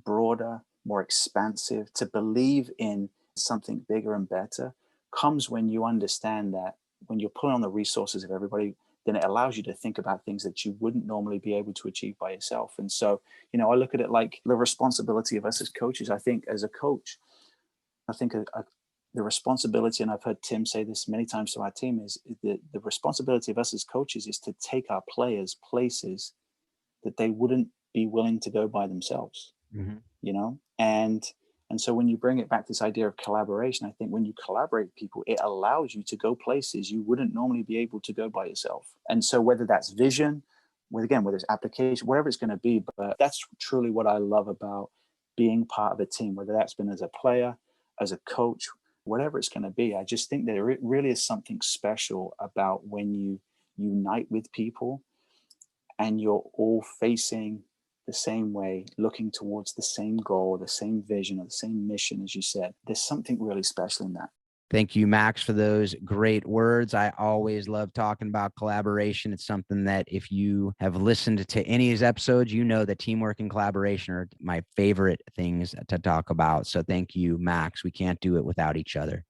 broader, more expansive, to believe in something bigger and better comes when you understand that when you're pulling on the resources of everybody, then it allows you to think about things that you wouldn't normally be able to achieve by yourself. And so, I look at it like the responsibility of us as coaches. I think as a coach, the responsibility, and I've heard Tim say this many times to our team, is the responsibility of us as coaches is to take our players places that they wouldn't be willing to go by themselves, and so when you bring it back to this idea of collaboration, I think when you collaborate with people, it allows you to go places you wouldn't normally be able to go by yourself. And so whether that's vision, whether it's application, whatever it's going to be, but that's truly what I love about being part of a team, whether that's been as a player, as a coach, whatever it's going to be. I just think there really is something special about when you unite with people and you're all facing the same way, looking towards the same goal, the same vision, or the same mission, as you said. There's something really special in that. Thank you, Max, for those great words. I always love talking about collaboration. It's something that if you have listened to any of these episodes, you know that teamwork and collaboration are my favorite things to talk about. So thank you, Max. We can't do it without each other.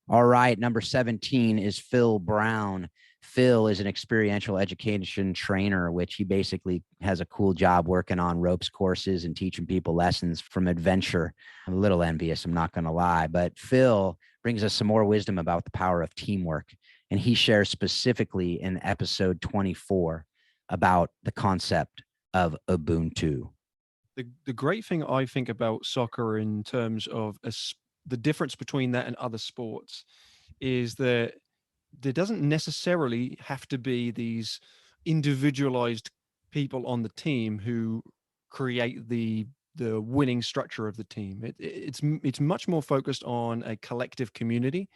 All right, number 17 is Phil Brown. Phil is an experiential education trainer, which he basically has a cool job working on ropes courses and teaching people lessons from adventure. I'm a little envious, I'm not going to lie, but Phil brings us some more wisdom about the power of teamwork. And he shares specifically in episode 24 about the concept of ubuntu. The great thing I think about soccer in terms of the difference between that and other sports is that there doesn't necessarily have to be these individualized people on the team who create the winning structure of the team. It's much more focused on a collective community.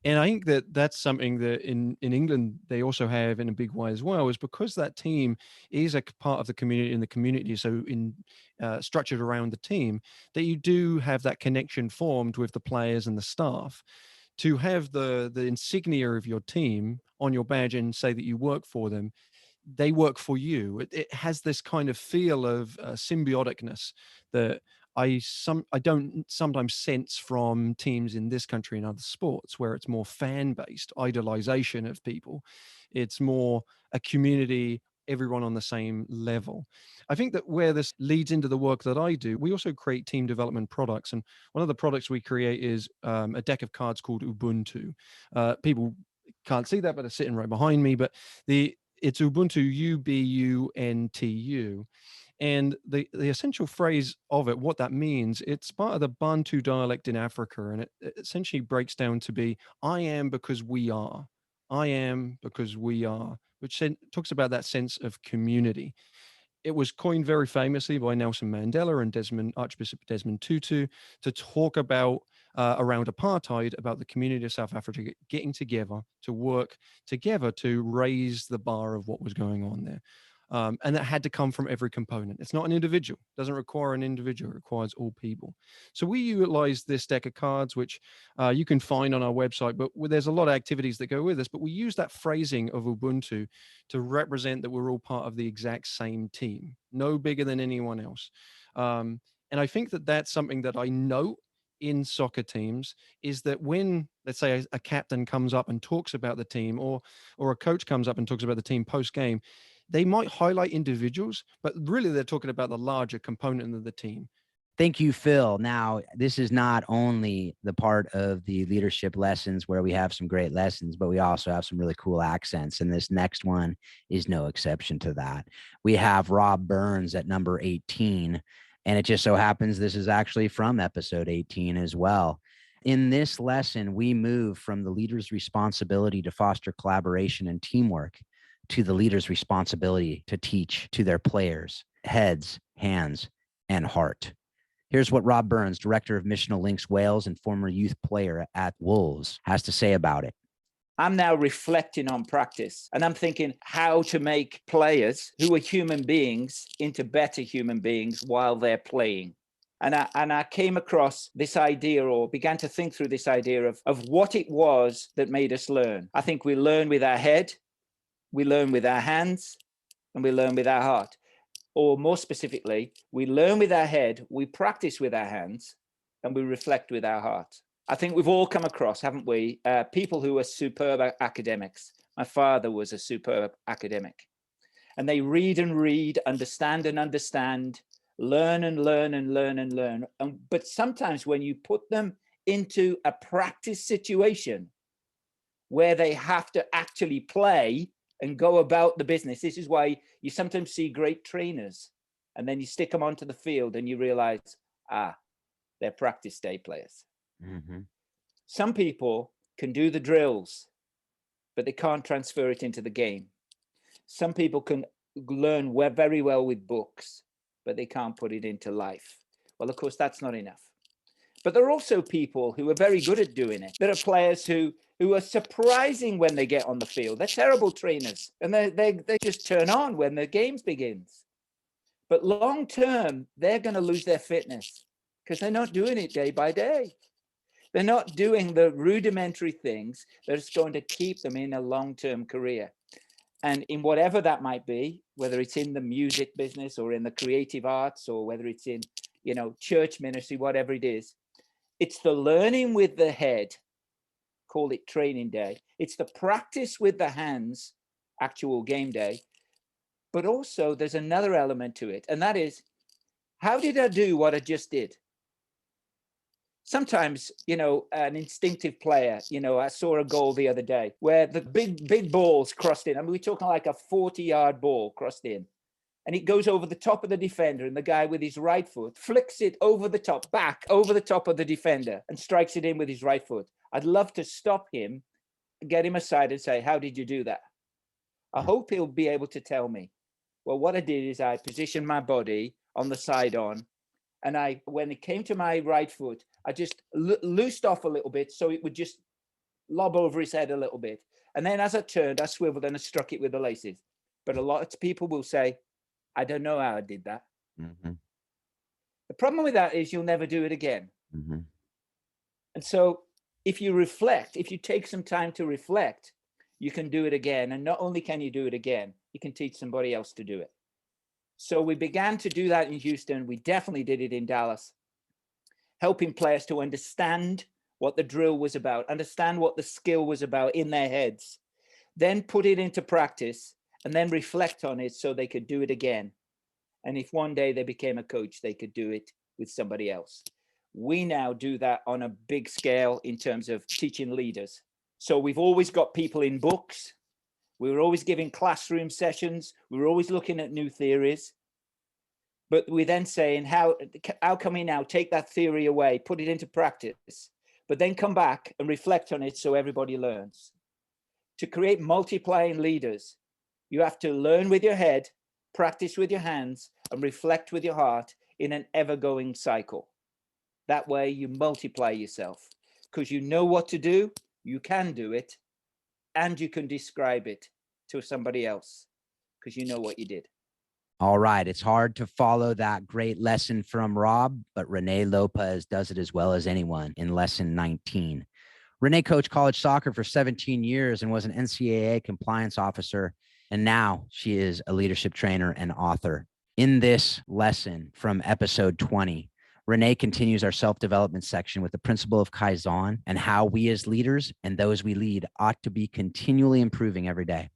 And I think that that's something that in England, they also have in a big way as well, is because that team is a part of the community and the community. So structured around the team, that you do have that connection formed with the players and the staff. To have the insignia of your team on your badge and say that you work for them, they work for you. It has this kind of feel of symbioticness that I don't sometimes sense from teams in this country and other sports, where it's more fan-based idolization of people. It's more a community, everyone on the same level. I think that where this leads into the work that I do, we also create team development products. And one of the products we create is a deck of cards called Ubuntu. People can't see that, but it's sitting right behind me. But it's Ubuntu, Ubuntu. And the essential phrase of it, what that means, it's part of the Bantu dialect in Africa. And it essentially breaks down to be, I am because we are. I am because we are, which talks about that sense of community. It was coined very famously by Nelson Mandela and Archbishop Desmond Tutu to talk about around apartheid, about the community of South Africa getting together to work together to raise the bar of what was going on there. And that had to come from every component. It's not an individual. It doesn't require an individual. It requires all people. So we utilize this deck of cards, which you can find on our website, but there's a lot of activities that go with this. But we use that phrasing of Ubuntu to represent that we're all part of the exact same team, no bigger than anyone else. And I think that that's something that I know in soccer teams, is that when, let's say, a captain comes up and talks about the team, or a coach comes up and talks about the team post-game, they might highlight individuals, but really they're talking about the larger component of the team. Thank you, Phil. Now, this is not only the part of the leadership lessons where we have some great lessons, but we also have some really cool accents. And this next one is no exception to that. We have Rob Burns at number 18. And it just so happens this is actually from episode 18 as well. In this lesson, we move from the leader's responsibility to foster collaboration and teamwork to the leader's responsibility to teach to their players, heads, hands, and heart. Here's what Rob Burns, director of Missional Links Wales and former youth player at Wolves, has to say about it. I'm now reflecting on practice, and I'm thinking how to make players who are human beings into better human beings while they're playing. And I came across this idea, or began to think through this idea of what it was that made us learn. I think we learn with our head, we learn with our hands, and we learn with our heart. Or more specifically, we learn with our head, we practice with our hands, and we reflect with our heart. I think we've all come across, haven't we, people who are superb academics. My father was a superb academic. And they read and read, understand and understand, learn and learn and learn and learn. But sometimes when you put them into a practice situation where they have to actually play and go about the business, this is why you sometimes see great trainers, and then you stick them onto the field and you realize, they're practice day players. Mm-hmm. Some people can do the drills, but they can't transfer it into the game. Some people can learn very well with books, but they can't put it into life. Well, of course, that's not enough. But there are also people who are very good at doing it. There are players who are surprising when they get on the field. They're terrible trainers, and they just turn on when the games begins. But long term, they're going to lose their fitness because they're not doing it day by day. They're not doing the rudimentary things that's going to keep them in a long-term career. And in whatever that might be, whether it's in the music business or in the creative arts, or whether it's in, church ministry, whatever it is, it's the learning with the head, call it training day. It's the practice with the hands, actual game day. But also there's another element to it, and that is, how did I do what I just did? Sometimes, an instinctive player, I saw a goal the other day where the big balls crossed in. I mean, we're talking like a 40-yard ball crossed in, and it goes over the top of the defender, and the guy with his right foot flicks it over the top, back over the top of the defender, and strikes it in with his right foot. I'd love to stop him, get him aside and say, how did you do that? I hope he'll be able to tell me. Well, what I did is I positioned my body on the side on, and when it came to my right foot, I just loosed off a little bit so it would just lob over his head a little bit. And then as I turned, I swiveled and I struck it with the laces. But a lot of people will say, I don't know how I did that. Mm-hmm. The problem with that is you'll never do it again. Mm-hmm. And so if you reflect, if you take some time to reflect, you can do it again. And not only can you do it again, you can teach somebody else to do it. So we began to do that in Houston. We definitely did it in Dallas, helping players to understand what the drill was about, understand what the skill was about in their heads, then put it into practice and then reflect on it so they could do it again. And if one day they became a coach, they could do it with somebody else. We now do that on a big scale in terms of teaching leaders. So we've always got people in books. We were always giving classroom sessions. We were always looking at new theories. But we're then saying, how can we now take that theory away, put it into practice, but then come back and reflect on it so everybody learns? To create multiplying leaders, you have to learn with your head, practice with your hands, and reflect with your heart in an ever-going cycle. That way you multiply yourself because you know what to do, you can do it, and you can describe it to somebody else because you know what you did. All right. It's hard to follow that great lesson from Rob, but Renee Lopez does it as well as anyone in lesson 19. Renee coached college soccer for 17 years and was an NCAA compliance officer. And now she is a leadership trainer and author. In this lesson from episode 20, Renee continues our self-development section with the principle of Kaizon and how we as leaders and those we lead ought to be continually improving every day.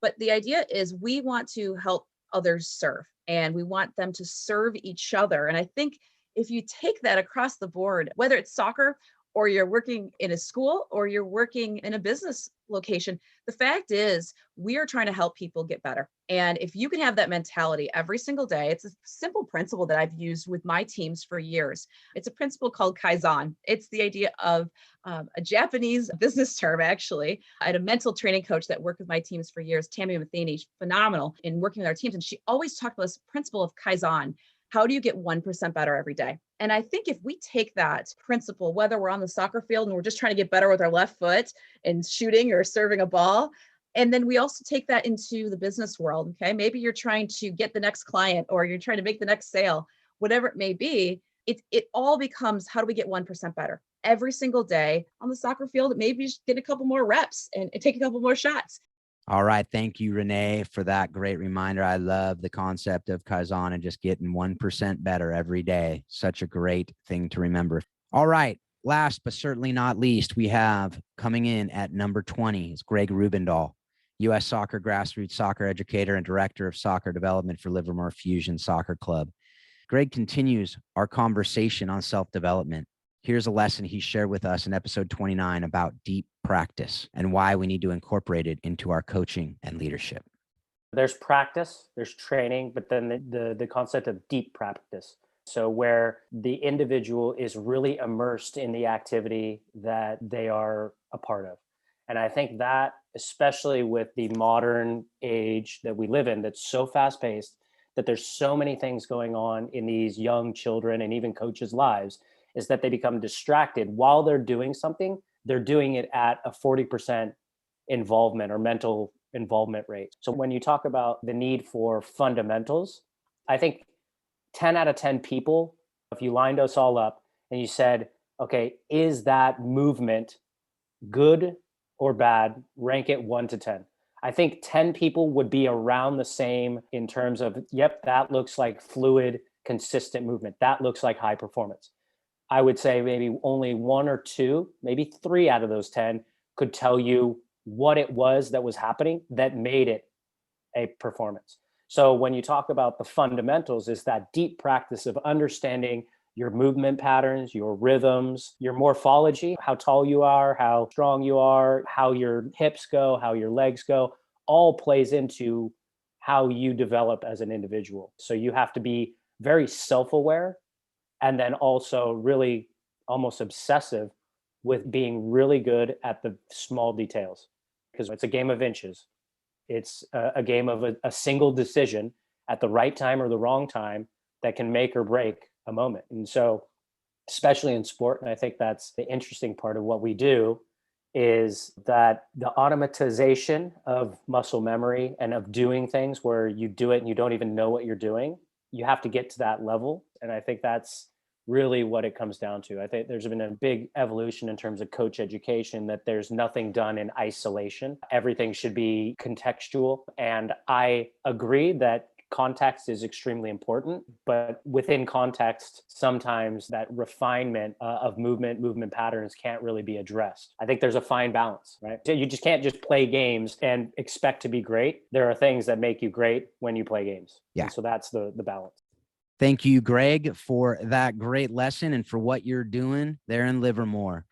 But the idea is we want to help others serve, and we want them to serve each other. And I think if you take that across the board, whether it's soccer or you're working in a school or you're working in a business location, the fact is we are trying to help people get better. And if you can have that mentality every single day, it's a simple principle that I've used with my teams for years. It's a principle called Kaizon. It's the idea of a Japanese business term, actually. I had a mental training coach that worked with my teams for years, Tammy Matheny, phenomenal in working with our teams. And she always talked about this principle of Kaizon. How do you get 1% better every day? And I think if we take that principle, whether we're on the soccer field and we're just trying to get better with our left foot and shooting or serving a ball, and then we also take that into the business world, okay? Maybe you're trying to get the next client or you're trying to make the next sale, whatever it may be, it all becomes, how do we get 1% better? Every single day on the soccer field, maybe just get a couple more reps and take a couple more shots. All right. Thank you, Renee, for that great reminder. I love the concept of Kaizon and just getting 1% better every day. Such a great thing to remember. All right. Last but certainly not least, we have coming in at number 20 is Greg Rubendahl, U.S. Soccer grassroots soccer educator and director of soccer development for Livermore Fusion Soccer Club. Greg continues our conversation on self-development. Here's a lesson he shared with us in episode 29 about deep practice and why we need to incorporate it into our coaching and leadership. There's practice, there's training, but then the concept of deep practice. So where the individual is really immersed in the activity that they are a part of. And I think that, especially with the modern age that we live in, that's so fast paced, that there's so many things going on in these young children and even coaches' lives, is that they become distracted while they're doing something. They're doing it at a 40% involvement or mental involvement rate. So when you talk about the need for fundamentals, I think 10 out of 10 people, if you lined us all up and you said, okay, is that movement good or bad? Rank it 1 to 10. I think 10 people would be around the same in terms of, yep, that looks like fluid, consistent movement. That looks like high performance. I would say maybe only 1 or 2, maybe 3 out of those 10 could tell you what it was that was happening that made it a performance. So when you talk about the fundamentals, is that deep practice of understanding your movement patterns, your rhythms, your morphology, how tall you are, how strong you are, how your hips go, how your legs go, all plays into how you develop as an individual. So you have to be very self-aware and then also really almost obsessive with being really good at the small details, because it's a game of inches. It's a game of a single decision at the right time or the wrong time that can make or break a moment. And so, especially in sport, and I think that's the interesting part of what we do, is that the automatization of muscle memory and of doing things where you do it and you don't even know what you're doing, you have to get to that level. And I think that's really what it comes down to. I think there's been a big evolution in terms of coach education, that there's nothing done in isolation. Everything should be contextual. And I agree that context is extremely important, but within context, sometimes that refinement of movement patterns can't really be addressed. I think there's a fine balance, right? You just can't just play games and expect to be great. There are things that make you great when you play games. Yeah. And so that's the balance. Thank you, Greg, for that great lesson and for what you're doing there in Livermore.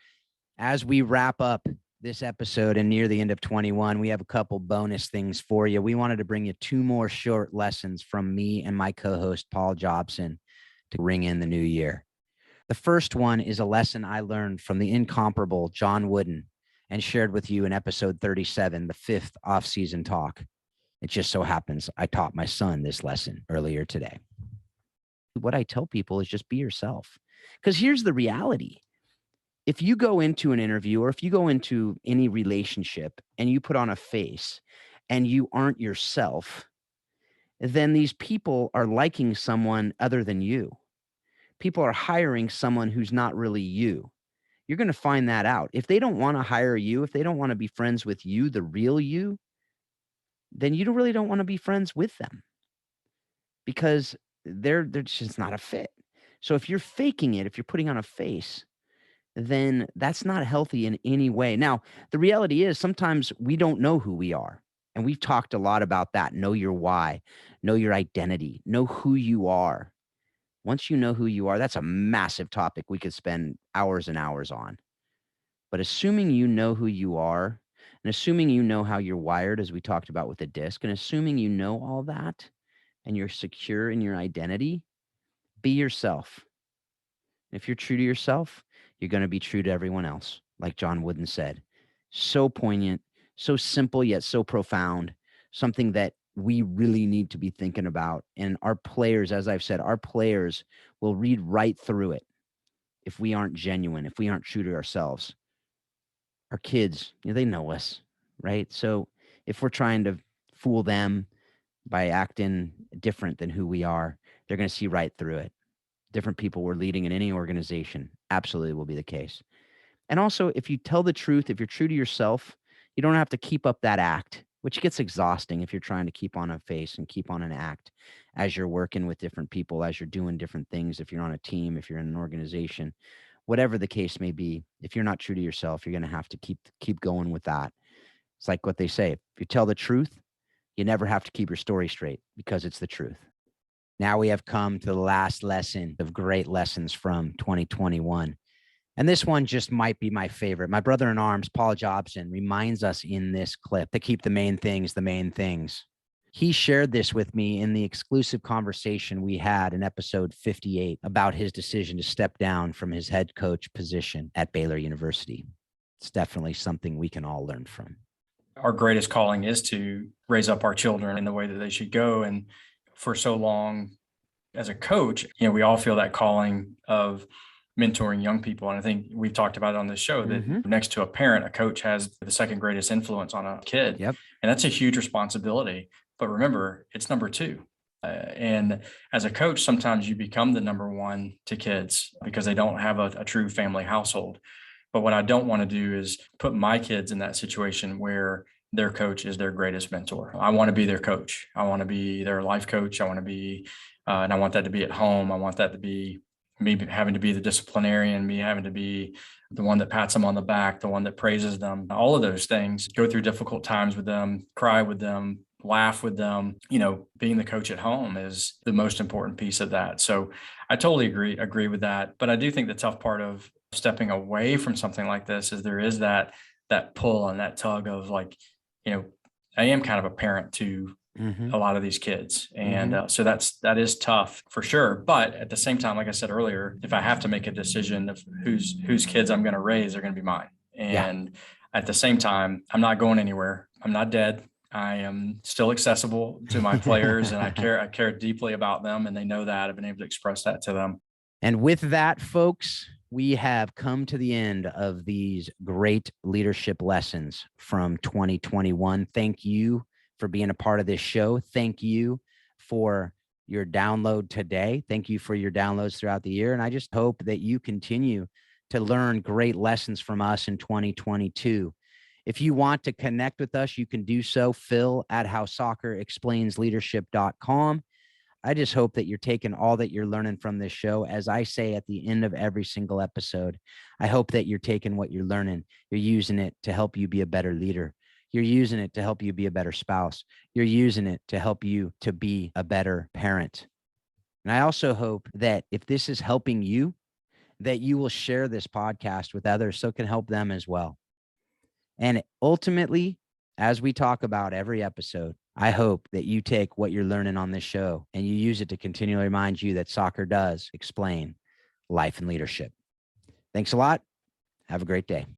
As we wrap up this episode and near the end of 21, we have a couple bonus things for you. We wanted to bring you 2 more short lessons from me and my co-host, Paul Jobson, to ring in the new year. The first one is a lesson I learned from the incomparable John Wooden and shared with you in episode 37, the 5th off-season talk. It just so happens I taught my son this lesson earlier today. What I tell people is just be yourself. Because here's the reality. If you go into an interview or if you go into any relationship and you put on a face and you aren't yourself, then these people are liking someone other than you. People are hiring someone who's not really you. You're going to find that out. If they don't want to hire you, if they don't want to be friends with you, the real you, then you really don't want to be friends with them, because they're just not a fit. So if you're faking it, if you're putting on a face, then that's not healthy in any way. Now, the reality is sometimes we don't know who we are. And we've talked a lot about that. Know your why, know your identity, know who you are. Once you know who you are, that's a massive topic we could spend hours and hours on. But assuming you know who you are, and assuming you know how you're wired, as we talked about with the disc, and assuming you know all that, and you're secure in your identity, be yourself. If you're true to yourself, you're going to be true to everyone else, like John Wooden said. So poignant, so simple, yet so profound, something that we really need to be thinking about. And our players, as I've said, our players will read right through it if we aren't genuine, if we aren't true to ourselves. Our kids, they know us, right? So if we're trying to fool them by acting different than who we are, they're going to see right through it. Different people we're leading in any organization absolutely will be the case. And also, if you tell the truth, if you're true to yourself, you don't have to keep up that act, which gets exhausting if you're trying to keep on a face and keep on an act as you're working with different people, as you're doing different things, if you're on a team, if you're in an organization, whatever the case may be. If you're not true to yourself, you're going to have to keep going with that. It's like what they say, if you tell the truth, you never have to keep your story straight because it's the truth. Now we have come to the last lesson of great lessons from 2021. And this one just might be my favorite. My brother in arms, Paul Jobson, reminds us in this clip to keep the main things the main things. He shared this with me in the exclusive conversation we had in episode 58 about his decision to step down from his head coach position at Baylor University. It's definitely something we can all learn from. Our greatest calling is to raise up our children in the way that they should go. And for so long as a coach, we all feel that calling of mentoring young people. And I think we've talked about it on this show that next to a parent, a coach has the second greatest influence on a kid. Yep. And that's a huge responsibility. But remember, it's number two. And as a coach, sometimes you become the number one to kids because they don't have a true family household. But what I don't want to do is put my kids in that situation where their coach is their greatest mentor. I want to be their coach. I want to be their life coach. I want to be, and I want that to be at home. I want that to be me having to be the disciplinarian, me having to be the one that pats them on the back, the one that praises them, all of those things, go through difficult times with them, cry with them, laugh with them. Being the coach at home is the most important piece of that. So I totally agree with that. But I do think the tough part of stepping away from something like this is there is that pull and that tug of I am kind of a parent to a lot of these kids. And so that is tough for sure. But at the same time, like I said earlier, if I have to make a decision of whose kids I'm going to raise, they're going to be mine. And at the same time, I'm not going anywhere. I'm not dead. I am still accessible to my players and I care deeply about them. And they know that. I've been able to express that to them. And with that, folks, we have come to the end of these great leadership lessons from 2021. Thank you for being a part of this show. Thank you for your download today. Thank you for your downloads throughout the year. And I just hope that you continue to learn great lessons from us in 2022. If you want to connect with us, you can do so. Phil@howsoccerexplainsleadership.com. I just hope that you're taking all that you're learning from this show. As I say at the end of every single episode, I hope that you're taking what you're learning. You're using it to help you be a better leader. You're using it to help you be a better spouse. You're using it to help you to be a better parent. And I also hope that if this is helping you, that you will share this podcast with others so it can help them as well. And ultimately, as we talk about every episode, I hope that you take what you're learning on this show and you use it to continually remind you that soccer does explain life and leadership. Thanks a lot. Have a great day.